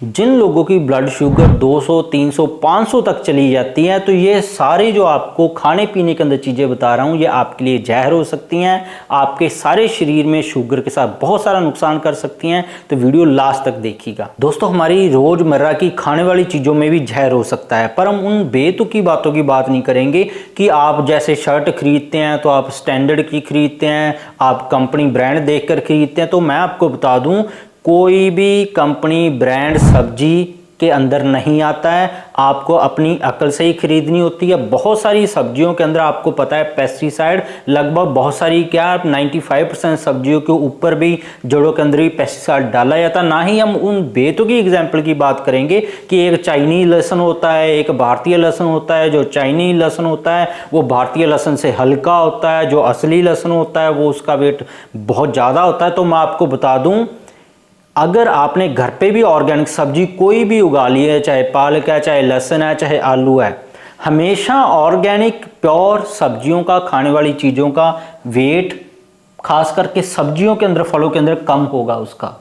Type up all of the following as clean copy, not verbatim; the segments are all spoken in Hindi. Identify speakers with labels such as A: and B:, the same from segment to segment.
A: जिन लोगों की ब्लड शुगर 200, 300, 500 तक चली जाती है, तो ये सारे जो आपको खाने पीने के अंदर चीज़ें बता रहा हूँ ये आपके लिए जहर हो सकती हैं, आपके सारे शरीर में शुगर के साथ बहुत सारा नुकसान कर सकती हैं। तो वीडियो लास्ट तक देखिएगा। दोस्तों, हमारी रोज़मर्रा की खाने वाली चीज़ों में भी जहर हो सकता है, पर हम उन बेतुकी बातों की बात नहीं करेंगे कि आप जैसे शर्ट खरीदते हैं तो आप स्टैंडर्ड की खरीदते हैं, आप कंपनी ब्रांड देख कर खरीदते हैं। तो मैं आपको बता दूँ, कोई भी कंपनी ब्रांड सब्जी के अंदर नहीं आता है, आपको अपनी अकल से ही खरीदनी होती है। बहुत सारी सब्जियों के अंदर आपको पता है पेस्टिसाइड, लगभग बहुत सारी क्या 95% सब्जियों के ऊपर भी जड़ों के अंदर भी पेस्टिसाइड डाला जाता है। ना ही हम उन बेतुकी एग्जाम्पल की बात करेंगे कि एक चाइनीज लहसुन होता है, एक भारतीय लहसुन होता है। जो चाइनीज लहसुन होता है वो भारतीय लहसुन से हल्का होता है, जो असली लहसुन होता है वो उसका वेट बहुत ज़्यादा होता है। तो मैं आपको बता दूँ, अगर आपने घर पे भी ऑर्गेनिक सब्जी कोई भी उगा ली है, चाहे पालक है, चाहे लहसुन है, चाहे आलू है, हमेशा ऑर्गेनिक प्योर सब्जियों का, खाने वाली चीज़ों का वेट खास करके सब्जियों के अंदर, फलों के अंदर कम होगा उसका।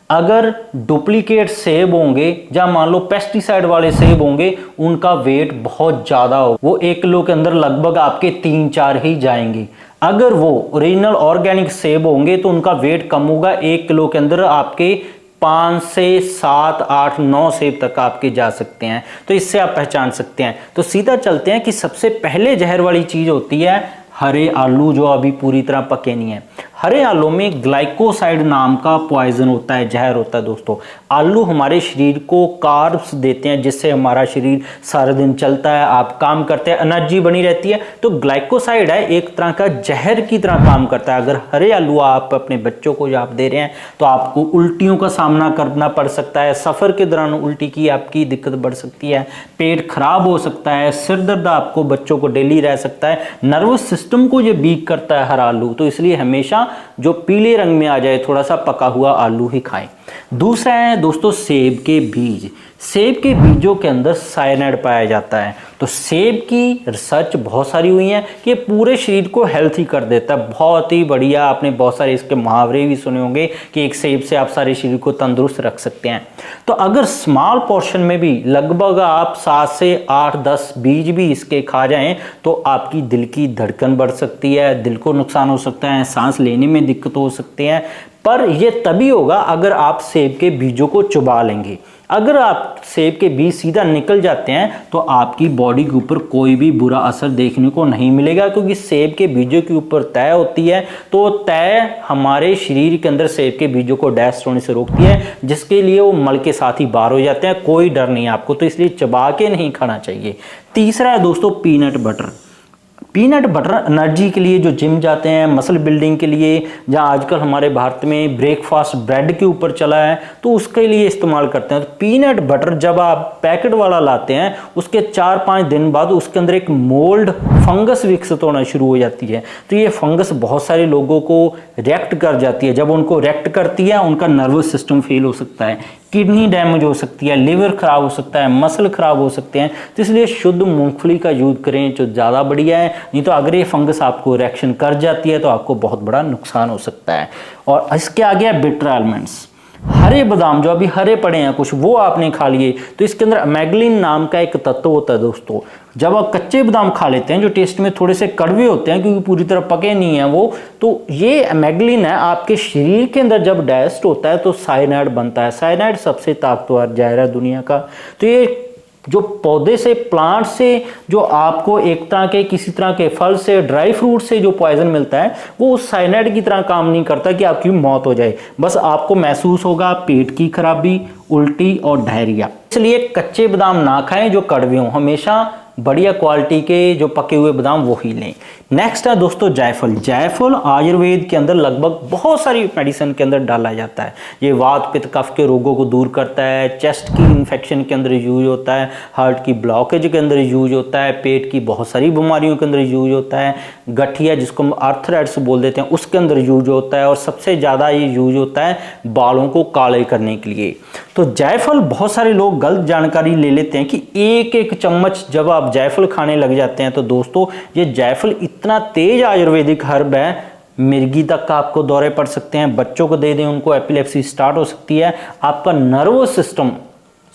A: अगर डुप्लीकेट सेब होंगे या मान लो पेस्टिसाइड वाले सेब होंगे, उनका वेट बहुत ज़्यादा हो, वो 1 किलो के अंदर लगभग आपके 3-4 ही जाएंगे। अगर वो ओरिजिनल ऑर्गेनिक सेब होंगे तो उनका वेट कम होगा, 1 किलो के अंदर आपके 5 से 7, 8, 9 सेब तक आपके जा सकते हैं। तो इससे आप पहचान सकते हैं। तो सीधा चलते हैं कि सबसे पहले जहर वाली चीज़ होती है हरे आलू, जो अभी पूरी तरह पके नहीं है। हरे आलू में ग्लाइकोसाइड नाम का पॉइजन होता है, जहर होता है। दोस्तों, आलू हमारे शरीर को कार्ब्स देते हैं, जिससे हमारा शरीर सारा दिन चलता है, आप काम करते हैं, एनर्जी बनी रहती है। तो ग्लाइकोसाइड है, एक तरह का जहर की तरह काम करता है। अगर हरे आलू आप अपने बच्चों को आप दे रहे हैं तो आपको उल्टियों का सामना करना पड़ सकता है, सफ़र के दौरान उल्टी की आपकी दिक्कत बढ़ सकती है, पेट खराब हो सकता है, सिर दर्द आपको बच्चों को डेली रह सकता है, नर्वस सिस्टम को ये वीक करता है हरा आलू। तो इसलिए हमेशा जो पीले रंग में आ जाए थोड़ा सा पका हुआ आलू ही खाएं। दूसरा है दोस्तों सेब के बीज। सेब के बीजों के अंदर साइनाइड पाया जाता है। तो सेब की रिसर्च बहुत सारी हुई है कि ये पूरे शरीर को हेल्थी कर देता है, बहुत ही बढ़िया। आपने बहुत सारे इसके मुहावरे भी सुने होंगे कि एक सेब से आप सारे शरीर को तंदुरुस्त रख सकते हैं। तो अगर स्मॉल पोर्शन में भी लगभग आप 7 से 8-10 बीज भी इसके खा जाएं तो आपकी दिल की धड़कन बढ़ सकती है, दिल को नुकसान हो सकता है, सांस लेने में दिक्कत हो सकती है। पर यह तभी होगा अगर आप सेब के बीजों को चबा लेंगे। अगर आप सेब के बीज सीधा निकल जाते हैं तो आपकी बॉडी के ऊपर कोई भी बुरा असर देखने को नहीं मिलेगा, क्योंकि सेब के बीजों के ऊपर तय होती है। तो तय हमारे शरीर के अंदर सेब के बीजों को डाइजेस्ट होने से रोकती है, जिसके लिए वो मल के साथ ही बाहर हो जाते हैं। कोई डर नहीं आपको, तो इसलिए चबा के नहीं खाना चाहिए। तीसरा है दोस्तों peanut butter. Peanut butter energy के लिए, जो जिम जाते हैं, मसल बिल्डिंग के लिए, जहाँ आजकल हमारे भारत में ब्रेकफास्ट ब्रेड के ऊपर चला है, तो उसके लिए इस्तेमाल करते हैं। तो पीनट बटर जब आप पैकेट वाला लाते हैं, उसके 4-5 दिन बाद उसके अंदर एक मोल्ड फंगस विकसित होना शुरू हो जाती है। तो ये फंगस बहुत सारे लोगों को रिएक्ट कर जाती है। जब उनको रिएक्ट करती है, उनका नर्वस सिस्टम फेल हो सकता है, किडनी डैमेज हो सकती है, लिवर खराब हो सकता है, मसल खराब हो सकते हैं। तो इसलिए शुद्ध मूंगफली का यूज करें जो ज़्यादा बढ़िया है। नहीं तो अगर ये फंगस आपको रिएक्शन कर जाती है तो आपको बहुत बड़ा नुकसान हो सकता है। और इसके आगे है बिटर आलमंड्स। हरे बादाम जो अभी हरे पड़े हैं कुछ, वो आपने खा लिए तो इसके अंदर अमेग्लिन नाम का एक तत्व होता है। दोस्तों, जब आप कच्चे बादाम खा लेते हैं जो टेस्ट में थोड़े से कड़वे होते हैं क्योंकि पूरी तरह पके नहीं है वो, तो ये अमेग्लिन है, आपके शरीर के अंदर जब डाइजेस्ट होता है तो साइनाइड बनता है। साइनाइड सबसे ताकतवर जहर है दुनिया का। तो ये जो पौधे से, प्लांट से, जो आपको एक तरह के किसी तरह के फल से, ड्राई फ्रूट से जो पॉइजन मिलता है, वो उस साइनाइड की तरह काम नहीं करता कि आपकी मौत हो जाए। बस आपको महसूस होगा पेट की खराबी, उल्टी और डायरिया। इसलिए कच्चे बादाम ना खाएं जो कड़वे हों, हमेशा बढ़िया क्वालिटी के जो पके हुए बादाम वो ही लें। नेक्स्ट है दोस्तों जायफल। जायफल आयुर्वेद के अंदर लगभग बहुत सारी मेडिसिन के अंदर डाला जाता है। ये वात पित्त कफ के रोगों को दूर करता है, चेस्ट की इन्फेक्शन के अंदर यूज होता है, हार्ट की ब्लॉकेज के अंदर यूज होता है, पेट की बहुत सारी बीमारियों के अंदर यूज होता है, गठिया जिसको हम आर्थराइटिस बोल देते हैं उसके अंदर यूज होता है, और सबसे ज़्यादा ये यूज होता है बालों को काले करने के लिए। तो जायफल, बहुत सारे लोग गलत जानकारी ले लेते हैं कि एक एक चम्मच जब आप जायफल खाने लग जाते हैं। तो दोस्तों, ये जायफल इतना तेज आयुर्वेदिक हर्ब है, मिर्गी तक का आपको दौरे पड़ सकते हैं, बच्चों को दे दें उनको एपिलेप्सी स्टार्ट हो सकती है, आपका नर्वस सिस्टम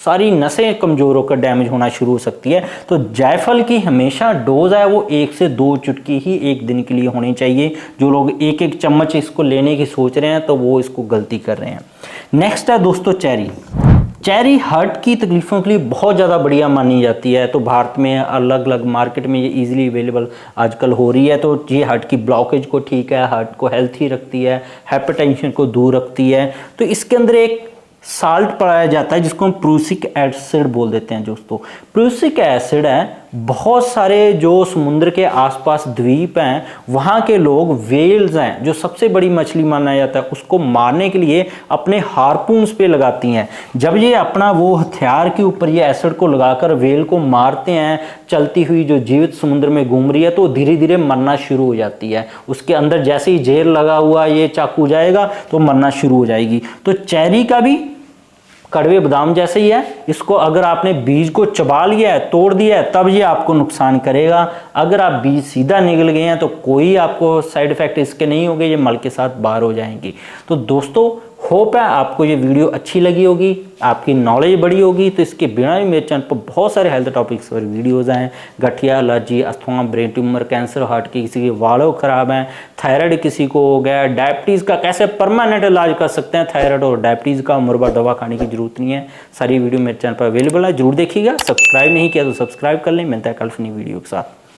A: सारी नसें कमज़ोर होकर डैमेज होना शुरू हो सकती है। तो जायफल की हमेशा डोज है वो 1 से 2 चुटकी ही एक दिन के लिए होनी चाहिए। जो लोग एक एक चम्मच इसको लेने की सोच रहे हैं तो वो इसको गलती कर रहे हैं। नेक्स्ट है दोस्तों चेरी। चेरी हार्ट की तकलीफ़ों के लिए बहुत ज़्यादा बढ़िया मानी जाती है। तो भारत में अलग अलग मार्केट में ये इजीली अवेलेबल आजकल हो रही है। तो ये हार्ट की ब्लॉकेज को ठीक है, हार्ट को हेल्थी रखती है, हाइपरटेंशन को दूर रखती है। तो इसके अंदर एक साल्ट पाया जाता है जिसको हम प्रूसिक एसिड बोल देते हैं दोस्तों। प्रूसिक एसिड है, बहुत सारे जो समुद्र के आसपास द्वीप हैं वहाँ के लोग वेल्स हैं जो सबसे बड़ी मछली माना जाता है उसको मारने के लिए अपने हार्पून्स पे लगाती हैं। जब ये अपना वो हथियार के ऊपर ये एसिड को लगाकर वेल को मारते हैं, चलती हुई जो जीवित समुद्र में घूम रही है, तो धीरे धीरे मरना शुरू हो जाती है। उसके अंदर जैसे ही जेल लगा हुआ ये चाकू जाएगा तो मरना शुरू हो जाएगी। तो चेरी का भी कड़वे बादाम जैसे ही है, इसको अगर आपने बीज को चबा लिया है, तोड़ दिया है, तब ये आपको नुकसान करेगा। अगर आप बीज सीधा निकल गए हैं तो कोई आपको साइड इफेक्ट इसके नहीं होंगे, ये मल के साथ बाहर हो जाएंगी। तो दोस्तों होप है आपको ये वीडियो अच्छी लगी होगी, आपकी नॉलेज बढ़ी होगी। तो इसके बिना भी मेरे चैनल पर बहुत सारे हेल्थ टॉपिक्स पर वीडियोज़ हैं। गठिया, allergy, asthma, brain tumour, cancer, heart की किसी के वालों खराब हैं, थायराइड किसी को हो गया, डायबिटीज़ का कैसे परमानेंट इलाज कर सकते हैं थायराइड और डायबिटीज़ का, उम्र भर दवा खाने की जरूरत नहीं है। सारी वीडियो मेरे चैनल पर अवेलेबल है, जरूर देखिएगा। सब्सक्राइब नहीं किया तो सब्सक्राइब कर लें। मिलता है कल नई वीडियो के साथ।